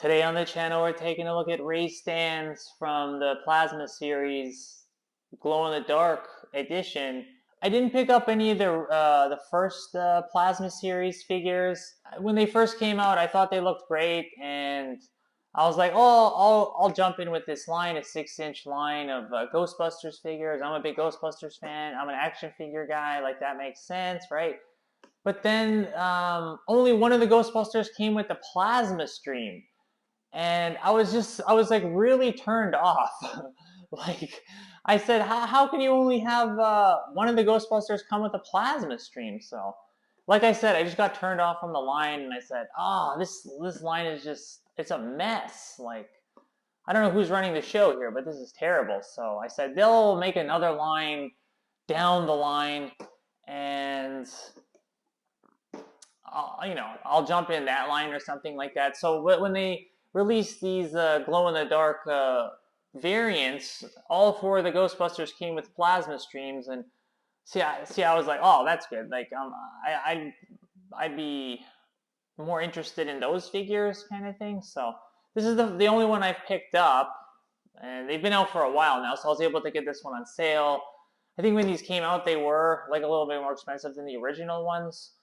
Today on the channel, we're taking a look at Ray Stantz from the Plasma Series Glow in the Dark edition. I didn't pick up any of the first Plasma Series figures. When they first came out, I thought they looked great, and I was like, oh, I'll jump in with this line, a 6-inch line of Ghostbusters figures. I'm a big Ghostbusters fan. I'm an action figure guy. Like, that makes sense, right? But then only one of the Ghostbusters came with the plasma stream. And I was like really turned off. Like, I said, how can you only have one of the Ghostbusters come with a plasma stream? So, like I said, I just got turned off from the line, and I said, this line is it's a mess. Like, I don't know who's running the show here, but this is terrible. So I said, they'll make another line down the line, and I'll jump in that line or something like that. So when they released these glow-in-the-dark variants, all four of the Ghostbusters came with plasma streams, and I was like, oh, that's good. Like, I'd be more interested in those figures, kind of thing. So this is the only one I've picked up, and they've been out for a while now, so I was able to get this one on sale. I think when these came out, they were like a little bit more expensive than the original ones.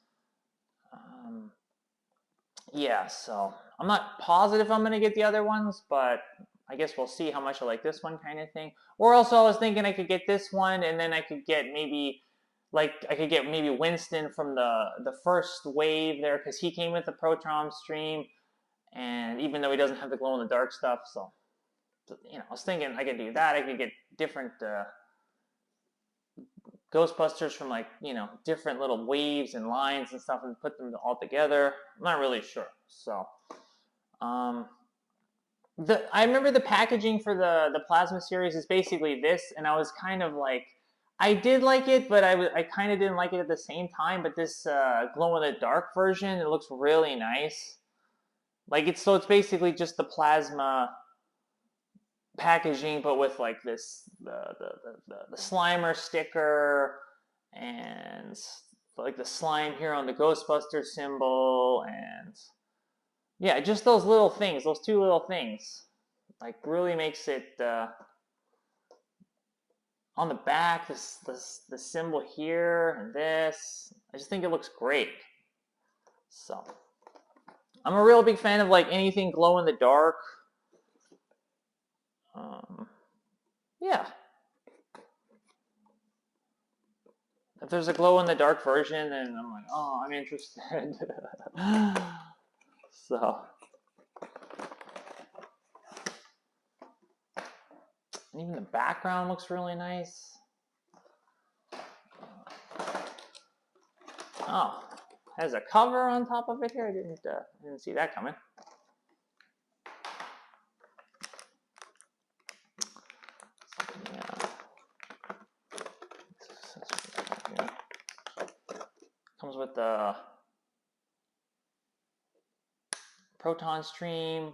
Yeah, so I'm not positive I'm going to get the other ones, but I guess we'll see how much I like this one, kind of thing. Or also I was thinking I could get this one, and then I could get maybe Winston from the first wave there, because he came with the proton stream, and even though he doesn't have the glow-in-the-dark stuff, so I was thinking I could do that. I could get different Ghostbusters from different little waves and lines and stuff, and put them all together. I'm not really sure. So, I remember the packaging for the Plasma Series is basically this, and I was kind of like, I did like it, but I kind of didn't like it at the same time. But this glow in the dark version, it looks really nice. Like it's basically just the plasma packaging, but with like this the Slimer sticker, and like the slime here on the Ghostbuster symbol, and yeah, just those little things, those two little things, like really makes it on the back, the symbol here and this. I just think it looks great. So I'm a real big fan of like anything glow in the dark. Yeah. If there's a glow-in-the-dark version, then I'm like, oh, I'm interested. So. And even the background looks really nice. Oh, has a cover on top of it here. I didn't see that coming. Comes with the proton stream.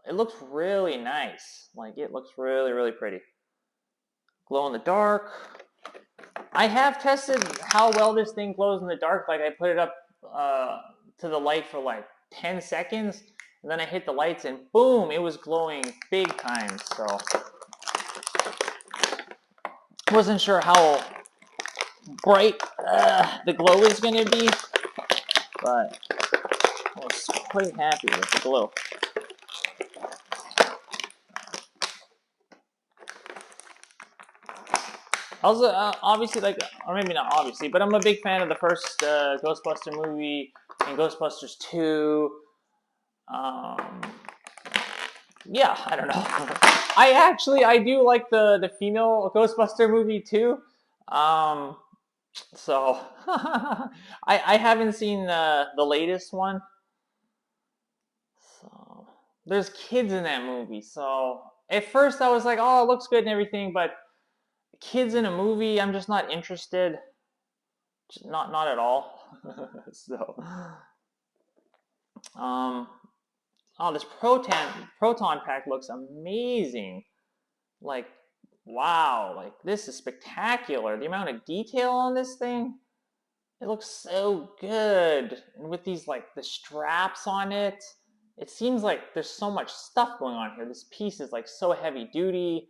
It looks really nice. Like, it looks really, really pretty. Glow in the dark. I have tested how well this thing glows in the dark. Like, I put it up to the light for like 10 seconds, and then I hit the lights, and boom, it was glowing big time. So wasn't sure how bright the glow is going to be, but I was quite happy with the glow. Also, obviously, or maybe not obviously, but I'm a big fan of the first Ghostbuster movie and Ghostbusters 2. Yeah, I don't know. I do like the female Ghostbuster movie too. So I haven't seen the latest one. So there's kids in that movie. So at first I was like, oh, it looks good and everything, but kids in a movie, I'm just not interested. Just not at all. So oh, this proton pack looks amazing. Like, wow, like this is spectacular. The amount of detail on this thing, it looks so good. And with these like the straps on it, it seems like there's so much stuff going on here. This piece is like so heavy duty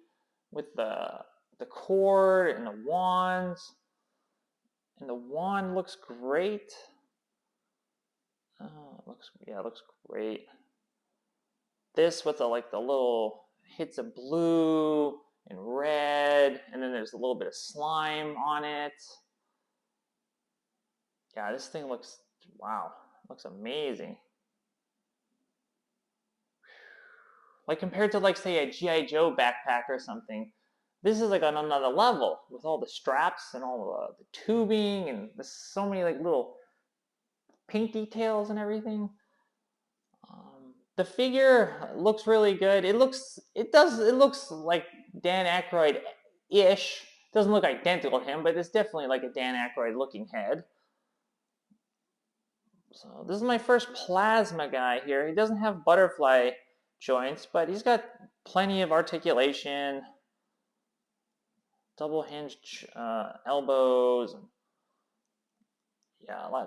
with the cord and the wands. And the wand looks great. It looks great. This with the little hits of blue and red, and then there's a little bit of slime on it. Yeah, this thing looks, wow, looks amazing. Like compared to like say a G.I. Joe backpack or something, this is like on another level with all the straps and all the tubing, and there's so many like little pink details and everything. The figure looks really good. It looks like Dan Aykroyd-ish. Doesn't look identical to him, but it's definitely like a Dan Aykroyd looking head. So this is my first plasma guy here. He doesn't have butterfly joints, but he's got plenty of articulation, double hinged elbows. Yeah,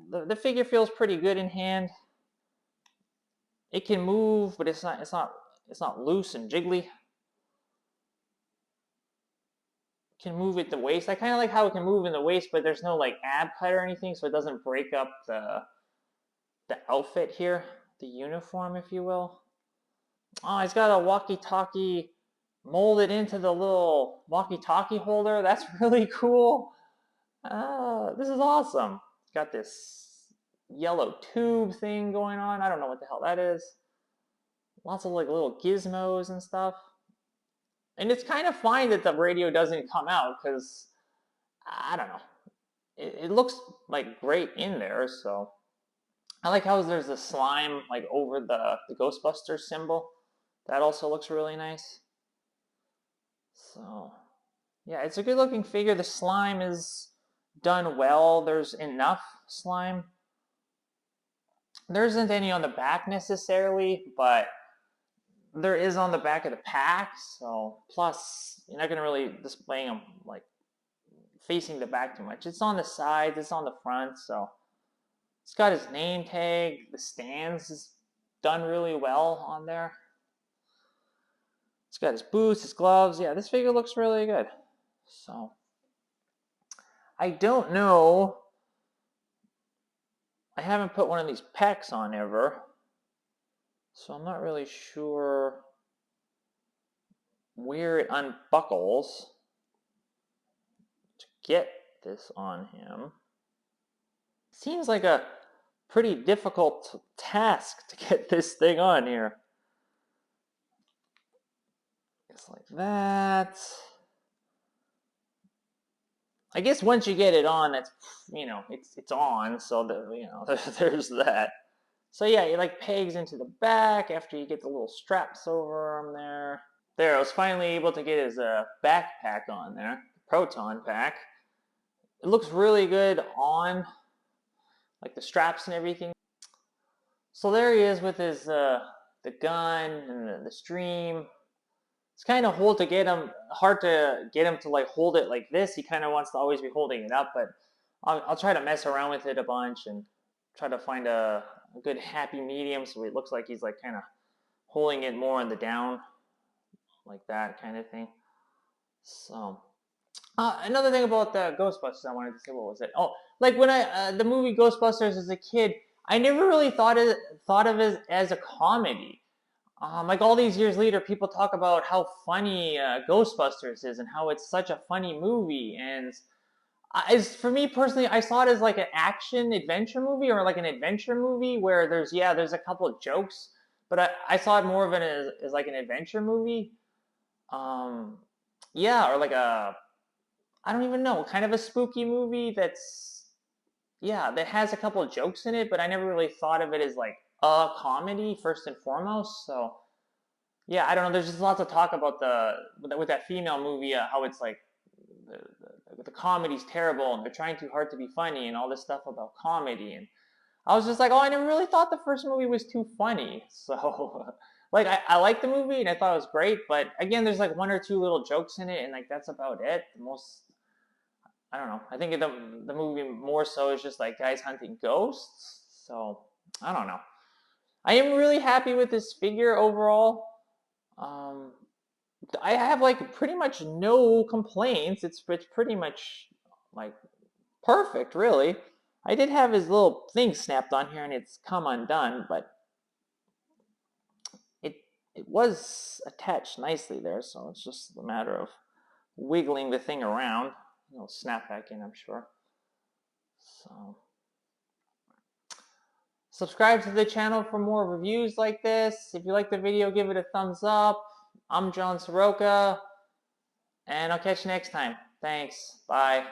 the figure feels pretty good in hand. It can move, but it's not loose and jiggly. It can move at the waist. I kind of like how it can move in the waist, but there's no like ab cut or anything, so it doesn't break up the outfit here, the uniform, if you will. Oh, he's got a walkie-talkie molded into the little walkie-talkie holder. That's really cool. This is awesome. It's got this yellow tube thing going on. I don't know what the hell that is. Lots of like little gizmos and stuff. And it's kind of fine that the radio doesn't come out because, I don't know. It looks like great in there, so. I like how there's the slime like over the Ghostbusters symbol. That also looks really nice. So, yeah, it's a good looking figure. The slime is done well. There's enough slime. There isn't any on the back necessarily, but there is on the back of the pack. So, plus, you're not going to really display them like facing the back too much. It's on the sides, it's on the front, so. It's got his name tag. The stands is done really well on there. It's got his boots, his gloves. Yeah, this figure looks really good. So, I don't know. I haven't put one of these pecs on ever. So I'm not really sure where it unbuckles to get this on him. Seems like a pretty difficult task to get this thing on here. Just like that. I guess once you get it on, that's, it's on, so there's that. So yeah, it like pegs into the back after you get the little straps over them there. There, I was finally able to get his backpack on there, Proton pack. It looks really good on, like the straps and everything. So there he is with his the gun and the stream. It's kind of hard to get him to like hold it like this. He kind of wants to always be holding it up, but I'll try to mess around with it a bunch and try to find a good happy medium so it looks like he's like kind of holding it more on the down, like that kind of thing. So another thing about the Ghostbusters I wanted to say, what was it? Oh, like when the movie Ghostbusters as a kid, I never really thought of it as a comedy. Like all these years later, people talk about how funny Ghostbusters is and how it's such a funny movie. And for me personally, I saw it as like an action adventure movie or like an adventure movie where there's a couple of jokes, but I saw it more of it as like an adventure movie. Yeah, or like I don't even know, kind of a spooky movie that has a couple of jokes in it, but I never really thought of it as like a comedy first and foremost. So yeah, I don't know. There's just lots of talk about with that female movie, how it's like the comedy's terrible and they're trying too hard to be funny and all this stuff about comedy. And I was just like, oh, I never really thought the first movie was too funny. So like I liked the movie and I thought it was great, but again, there's like one or two little jokes in it and like that's about it. I don't know. I think the movie more so is just like guys hunting ghosts. So I don't know. I am really happy with this figure overall. I have like pretty much no complaints. It's pretty much like perfect, really. I did have his little thing snapped on here and it's come undone, but it it was attached nicely there, so it's just a matter of wiggling the thing around. It'll snap back in, I'm sure. So subscribe to the channel for more reviews like this. If you like the video, give it a thumbs up. I'm John Soroka, and I'll catch you next time. Thanks. Bye.